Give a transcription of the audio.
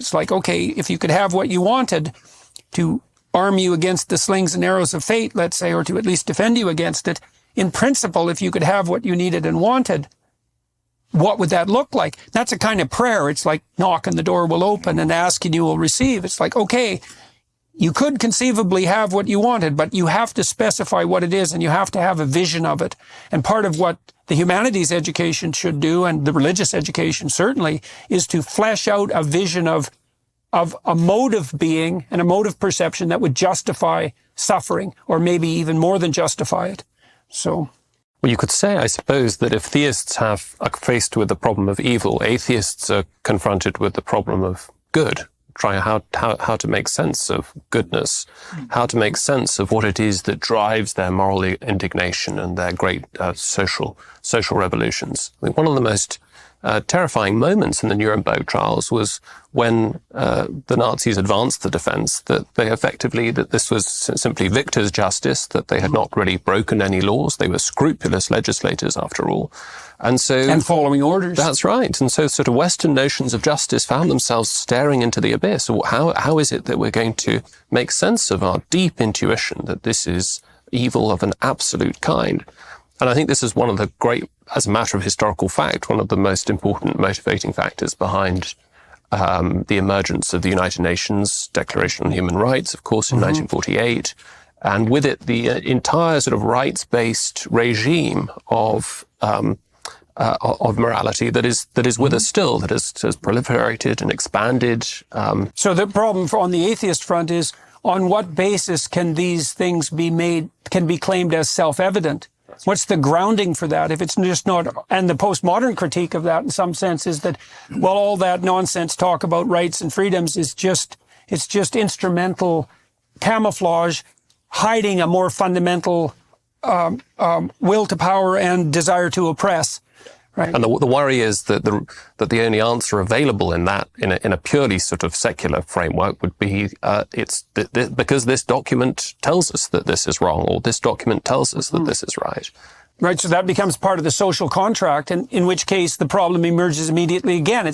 It's like, okay, if you could have what you wanted to arm you against the slings and arrows of fate, let's say, or to at least defend you against it, in principle, if you could have what you needed and wanted, what would that look like? That's a kind of prayer. It's like knock and the door will open and ask and you will receive. It's like, okay, you could conceivably have what you wanted, but you have to specify what it is and you have to have a vision of it. And part of what the humanities education should do, and the religious education certainly, is to flesh out a vision of a mode of being and a mode of perception that would justify suffering, or maybe even more than justify it. So, well, you could say, I suppose, that if theists are faced with the problem of evil, atheists are confronted with the problem of good. Trying how to make sense of goodness, how to make sense of what it is that drives their moral indignation and their great social revolutions. I mean, one of the most terrifying moments in the Nuremberg trials was when the Nazis advanced the defense that this was simply victor's justice, that they had not really broken any laws. They were scrupulous legislators, after all. And following orders. That's right. And so sort of Western notions of justice found themselves staring into the abyss. How is it that we're going to make sense of our deep intuition that this is evil of an absolute kind? And I think this is one of the great, as a matter of historical fact, one of the most important motivating factors behind the emergence of the United Nations Declaration on Human Rights, of course, in 1948. And with it, the entire sort of rights-based regime of morality that is with us still, that has proliferated and expanded. So the problem on the atheist front is, on what basis can these things can be claimed as self-evident? What's the grounding for that? If it's just not, and the postmodern critique of that in some sense is that, well, all that nonsense talk about rights and freedoms is it's just instrumental camouflage, hiding a more fundamental will to power and desire to oppress. Right. And the worry is that the only answer available in a purely sort of secular framework would be because this document tells us that this is wrong, or this document tells us that this is right. Right. So that becomes part of the social contract, and in which case the problem emerges immediately again.